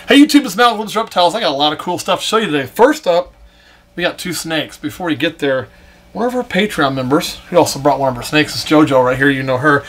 Hey YouTube, it's Matt with Reptiles. I got a lot of cool stuff to show you today. First up, we got two snakes. Before we get there, one of our Patreon members, we also brought one of our snakes, it's JoJo right here, you know her.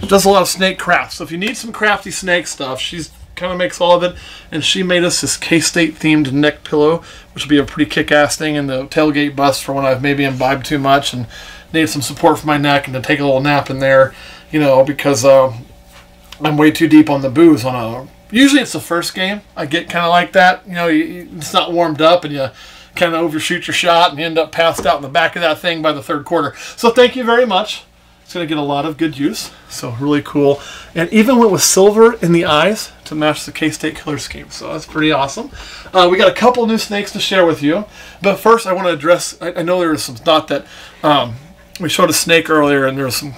She does a lot of snake crafts. So if you need some crafty snake stuff, she's kind of makes all of it, and she made us this K-State themed neck pillow, which will be a pretty kick-ass thing in the tailgate bus for when I've maybe imbibed too much and need some support for my neck and to take a little nap in there, you know, because I'm way too deep on the booze on a... Usually it's the first game. I get kind of like that. You know, it's not warmed up and you kind of overshoot your shot and you end up passed out in the back of that thing by the third quarter. So thank you very much. It's going to get a lot of good use. So really cool. And even went with silver in the eyes to match the K-State color scheme. So that's pretty awesome. We got a couple new snakes to share with you. But first I want to address, I know there was some thought that we showed a snake earlier and there was some...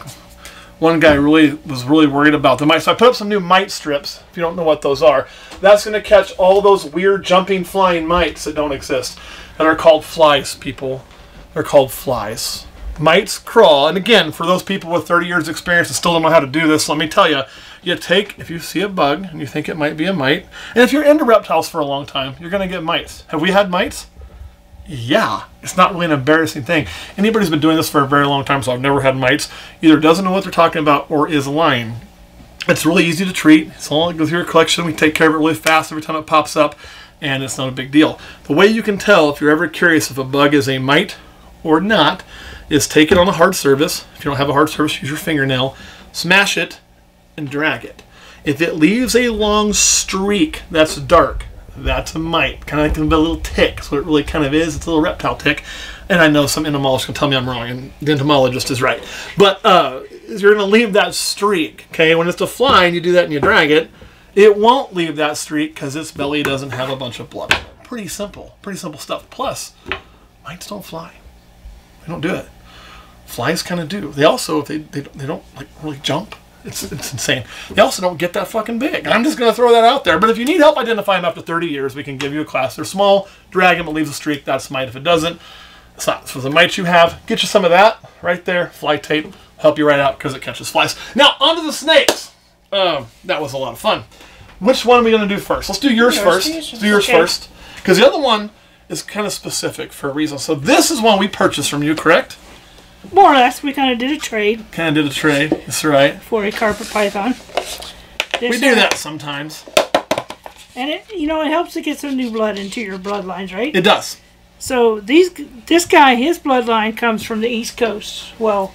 One guy was really worried about the mites. So I put up some new mite strips, if you don't know what those are. That's going to catch all those weird jumping flying mites that don't exist. And are called flies, people. They're called flies. Mites crawl. And again, for those people with 30 years experience that still don't know how to do this, let me tell you, you take, if you see a bug and you think it might be a mite, and if you're into reptiles for a long time, you're going to get mites. Have we had mites? Yeah, it's not really an embarrassing thing. Anybody's been doing this for a very long time, so I've never had mites, either doesn't know what they're talking about or is lying. It's really easy to treat. It's all goes through your collection. We take care of it really fast every time it pops up, and it's not a big deal. The way you can tell if you're ever curious if a bug is a mite or not is take it on a hard surface. If you don't have a hard surface, use your fingernail, smash it, and drag it. If it leaves a long streak that's dark, that's a mite. Kind of like a little tick. So it really kind of is. It's a little reptile tick. And I know some entomologists can tell me I'm wrong, and the entomologist is right. But you're going to leave that streak. Okay, when it's a fly and you do that and you drag it, it won't leave that streak because its belly doesn't have a bunch of blood. Pretty simple. Pretty simple stuff. Plus, mites don't fly. They don't do it. Flies kind of do. They also, if they don't like really jump. It's insane. They also don't get that fucking big. I'm just going to throw that out there. But if you need help identifying them after 30 years, we can give you a class. They're small, drag them, it leaves a streak. That's mite. If it doesn't, it's not. So the mites you have, get you some of that right there. Fly tape, help you right out because it catches flies. Now, onto the snakes. That was a lot of fun. Which one are we going to do first? Let's do yours first. Let's do yours first. Because the other one is kind of specific for a reason. So this is one we purchased from you, correct? More or less, we kind of did a trade. Kind of did a trade, that's right. For a carpet python. We do that sometimes. And it, you know, it helps to get some new blood into your bloodlines, right? It does. So this guy, his bloodline comes from the East Coast. Well,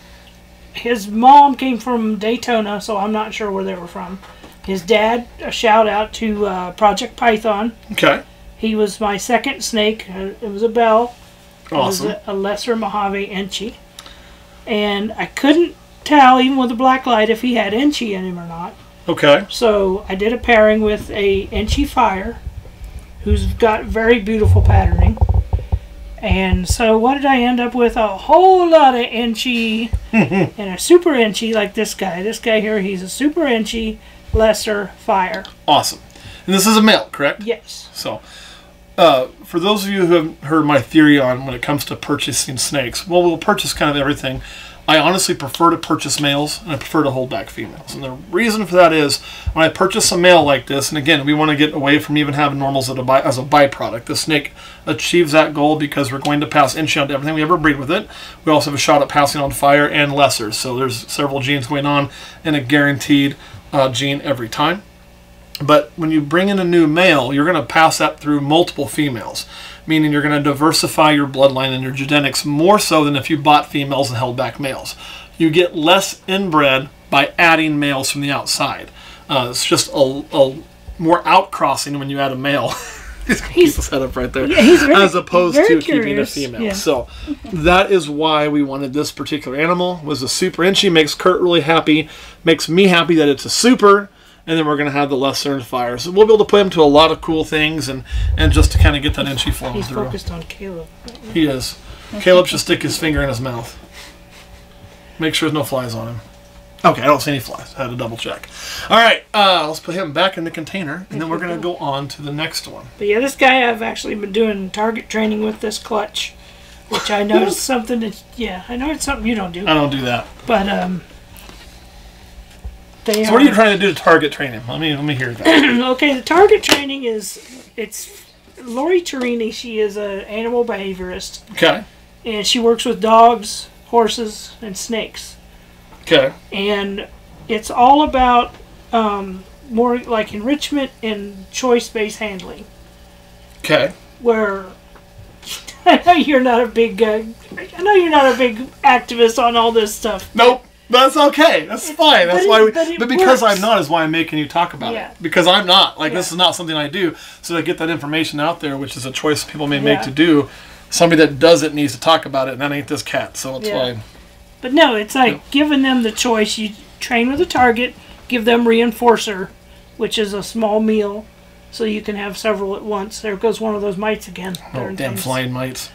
his mom came from Daytona, so I'm not sure where they were from. His dad, a shout out to Project Python. Okay. He was my second snake. It was a bell. Awesome. It was a lesser Mojave Enchi. And I couldn't tell, even with the black light, if he had Enchi in him or not. Okay. So I did a pairing with a Enchi Fire, who's got very beautiful patterning. And so what did I end up with? A whole lot of Enchi and a Super Enchi like this guy. This guy here, he's a Super Enchi Lesser Fire. Awesome. And this is a male, correct? Yes. So, for those of you who have heard my theory on when it comes to purchasing snakes, well, we'll purchase kind of everything. I honestly prefer to purchase males, and I prefer to hold back females. And the reason for that is, when I purchase a male like this, and again, we want to get away from even having normals as a byproduct. The snake achieves that goal because we're going to pass Enchi on to everything we ever breed with it. We also have a shot at passing on fire and lessers. So there's several genes going on, and a guaranteed gene every time. But when you bring in a new male, you're going to pass that through multiple females, meaning you're going to diversify your bloodline and your genetics more so than if you bought females and held back males. You get less inbred by adding males from the outside. It's just a more outcrossing when you add a male. He's going to keep his head up right there. Yeah, as opposed to keeping a female. Yeah. So that is why we wanted this particular animal. Was a Super Enchi. Makes Kurt really happy. Makes me happy that it's a super. And then we're going to have the lesser and fire. So we'll be able to put him to a lot of cool things and just to kind of get that Enchi flowing through. He's focused on Caleb. He is. Caleb should stick his finger in his mouth. Make sure there's no flies on him. Okay, I don't see any flies. I had to double check. All right, let's put him back in the container, and then we're going to go on to the next one. But yeah, this guy, I've actually been doing target training with this clutch, which I know is something that, yeah, I know it's something you don't do. I don't do that. But, They So what are you trying to do to target train him? Let me hear that. Okay, the target training it's Lori Tarini. She is an animal behaviorist. Okay. And she works with dogs, horses, and snakes. Okay. And it's all about more like enrichment and choice-based handling. Okay. Where I know you're not a big activist on all this stuff. Nope. That's okay. That's fine. That's why. But because works. I'm not is why I'm making you talk about it. Because I'm not. Like this is not something I do. So to get that information out there, which is a choice people may make to do, somebody that does it needs to talk about it, and that ain't this cat. So it's why. But no, it's like giving them the choice. You train with a target, give them reinforcer, which is a small meal, so you can have several at once. There goes one of those mites again. Oh, damn flying mites.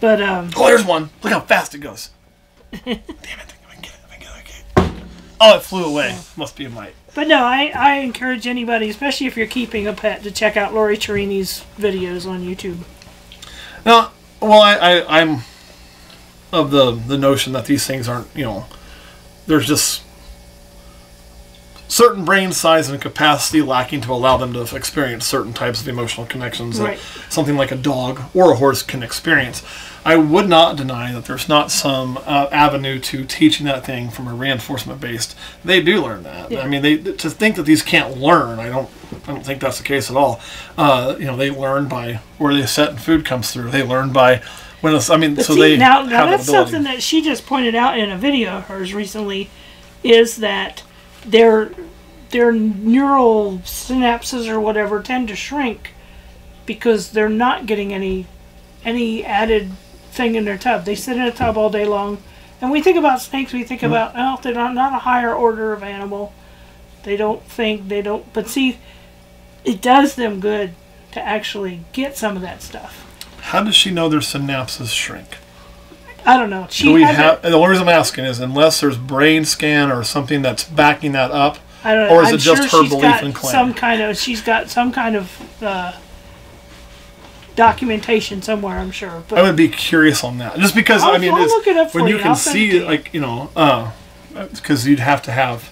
But oh, there's one. Look how fast it goes. Damn it. Oh, it flew away. Must be a mite. But no, I encourage anybody, especially if you're keeping a pet, to check out Lori Tarini's videos on YouTube. Now, well, I'm of the notion that these things aren't, there's just certain brain size and capacity lacking to allow them to experience certain types of emotional connections that something like a dog or a horse can experience. I would not deny that there's not some avenue to teaching that thing from a reinforcement based. They do learn that. I mean, to think that these can't learn, I don't think that's the case at all. They learn by where they set and food comes through. They learn by when it's. I mean, but so see, they now have that's that ability. something that she just pointed out in a video of hers recently, is that their neural synapses or whatever tend to shrink because they're not getting any added thing in their tub. They sit in a tub all day long. And we think about snakes, we think about, oh, they're not a higher order of animal. But see, it does them good to actually get some of that stuff. How does she know their synapses shrink? I don't know. The only reason I'm asking is unless there's brain scan or something that's backing that up, I don't know. Or is it just her belief and claim? She's got some kind of documentation somewhere, I'm sure. But I would be curious on that, just because I'll look it up for when you you. can I'll send it see, to you. like because you'd have to have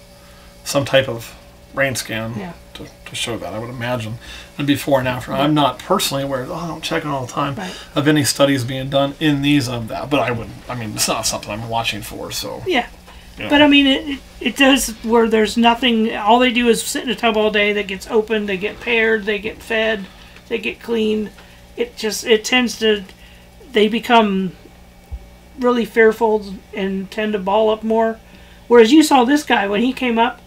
some type of brain scan to show that. I would imagine, and before and after. I'm not personally aware. I don't check it all the time of any studies being done in these of that, but I wouldn't. I mean, it's not something I'm watching for. So yeah. But I mean, it does where there's nothing. All they do is sit in a tub all day. That gets opened. They get paired. They get fed. They get cleaned. It tends to. They become really fearful and tend to ball up more. Whereas you saw this guy when he came up.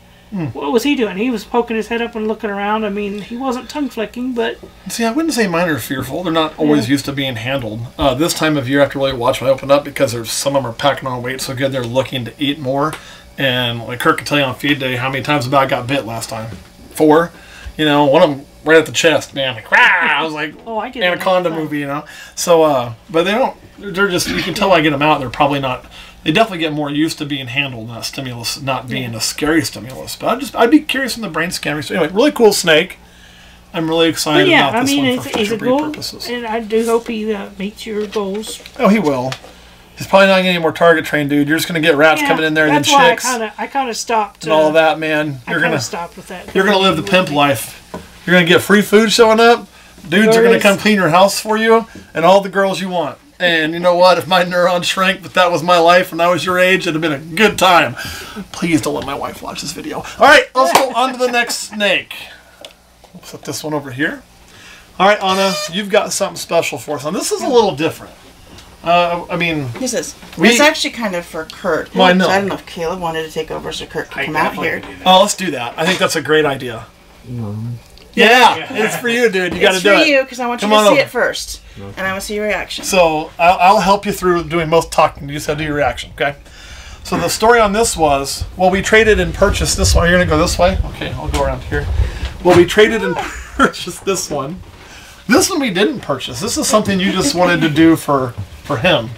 What was he doing? He was poking his head up and looking around. I mean, he wasn't tongue flicking, but see, I wouldn't say mine are fearful. They're not always used to being handled. This time of year, I have to really watch when I open up because some of them are packing on weight so good they're looking to eat more. And like Kirk can tell you on feed day how many times about got bit last time. 4. One of them right at the chest, man. Like, rah! I was like, I get Anaconda movie, So, but they don't. They're just. You can tell I get them out. They're probably not. They definitely get more used to being handled, not stimulus, not being a scary stimulus. But I'd be curious in the brain scan. So anyway, really cool snake. I'm really excited about this one for future breed purposes. And I do hope he meets your goals. Oh, he will. He's probably not getting any more target trained, dude. You're just going to get rats coming in there and then chicks. I kind of stopped. And all of that, man. You're going to stop with that. You're going to live the pimp life. You're going to get free food showing up. Dudes are going to come clean your house for you and all the girls you want. And you know what? If my neurons shrank, but that was my life and I was your age, it'd have been a good time. Please don't let my wife watch this video. All right, let's go on to the next snake. We'll put this one over here. All right, Anna, you've got something special for us. Now, this is a little different. I mean... It's actually kind of for Kurt. Well, I know. I don't know if Caleb wanted to take over so Kurt could come out here. Oh, let's do that. I think that's a great idea. Yeah, it's for you, dude. You got to do it. It's for you, because I want you to see it first. Okay. And I want to see your reaction. So, I'll help you through doing most talking. You just have to do your reaction, okay? So, the story on this was, well, we traded and purchased this one. You're going to go this way? Okay, I'll go around here. Well, we traded and purchased this one. This one we didn't purchase. This is something you just wanted to do for him.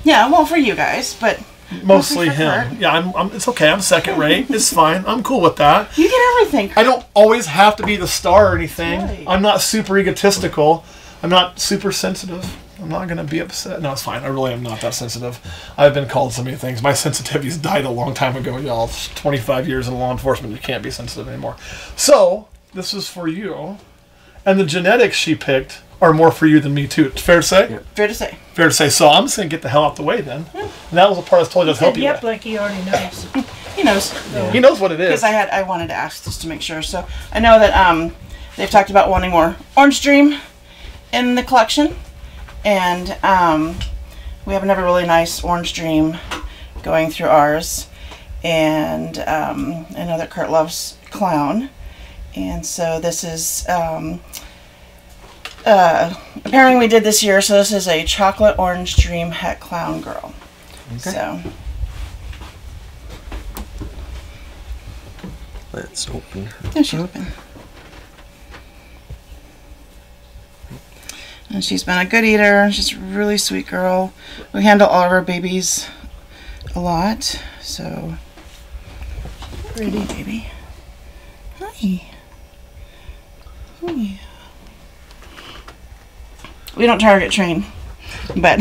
Yeah, well, for you guys, but... Mostly him. Kurt. Yeah, it's okay. I'm second rate. It's fine. I'm cool with that. You get everything, Kurt. I don't always have to be the star or anything. Right. I'm not super egotistical. I'm not super sensitive. I'm not going to be upset. No, it's fine. I really am not that sensitive. I've been called so many things. My sensitivity's died a long time ago, y'all. 25 years in law enforcement, you can't be sensitive anymore. So, this is for you. And the genetics she picked are more for you than me, too. Fair to say? Yeah. Fair to say. Fair to say. So, I'm just going to get the hell out the way, then. And that was the part I was told you to help you Yep, with. like he already knows. He knows. Yeah. He knows what it is. Because I wanted to ask just to make sure. So, I know that they've talked about wanting more Orange Dream in the collection. And we have another really nice Orange Dream going through ours. And I know that Kurt loves clown. And so this is a pairing we did this year. So this is a chocolate Orange Dream Het Clown Girl. Okay. So let's open her. Yeah, she's open. And she's been a good eater. She's a really sweet girl. We handle all of our babies a lot. So, pretty baby. Hi. Hi. We don't target train, but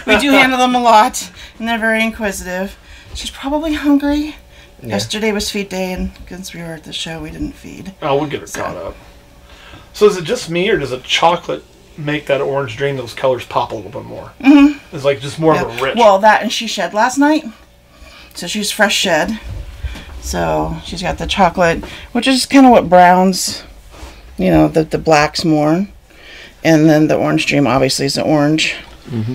we do handle them a lot, and they're very inquisitive. She's probably hungry. Yeah. Yesterday was feed day, and since we were at the show, we didn't feed. Oh, we'll get her caught up. So is it just me, or does a chocolate make that Orange Dream, those colors pop a little bit more? Mm-hmm. It's like just more of a rich. Well, that, and she shed last night, so she's fresh shed. So she's got the chocolate, which is kind of what browns, you know, the blacks more. And then the Orange Dream obviously is the orange. Mm-hmm.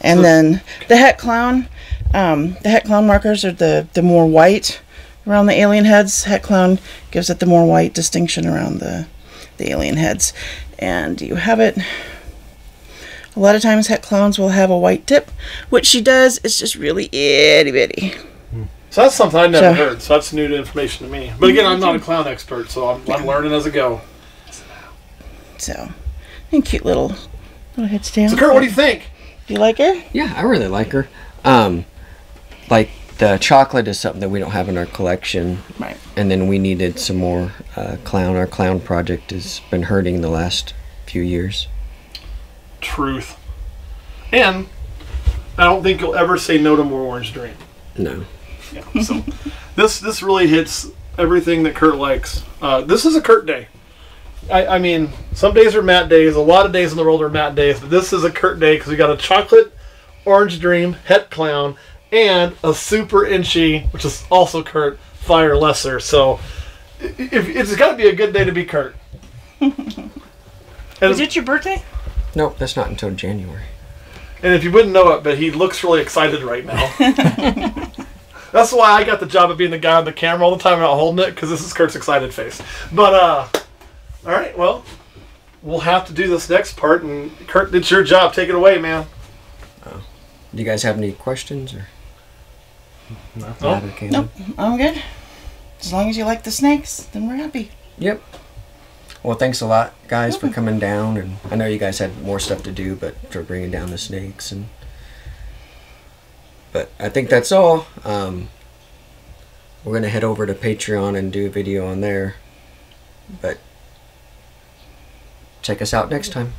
And then the Het Clown, the Het Clown markers are the more white around the alien heads. Het Clown gives it the more white distinction around the alien heads. And you have it, a lot of times Het Clowns will have a white tip, which she does. It's just really itty bitty. So that's something I've never heard, so that's new information to me. But again, I'm not a clown expert, so I'm learning as I go. So, and cute little heads down. So Kurt, what do you think? Do you like her? Yeah, I really like her. Like the chocolate is something that we don't have in our collection. Right. And then we needed some more clown. Our clown project has been hurting the last few years. Truth. And I don't think you'll ever say no to more Orange Dream. No. Yeah. So this really hits everything that Kurt likes. This is a Kurt day. I mean, some days are Matt days. A lot of days in the world are Matt days. But this is a Kurt day because we got a chocolate Orange Dream Het Clown and a super inchy, which is also Kurt, Fire Lesser. So it's got to be a good day to be Kurt. Is it your birthday? Nope, that's not until January. And if you wouldn't know it, but he looks really excited right now. That's why I got the job of being the guy on the camera all the time and not holding it, because this is Kurt's excited face. But, all right, well, we'll have to do this next part, and Kurt, it's your job. Take it away, man. Do you guys have any questions? Or? No. Nope, I'm good. As long as you like the snakes, then we're happy. Yep. Well, thanks a lot, guys, for coming down. And I know you guys had more stuff to do, but for bringing down the snakes. But I think that's all. We're going to head over to Patreon and do a video on there. But check us out next time.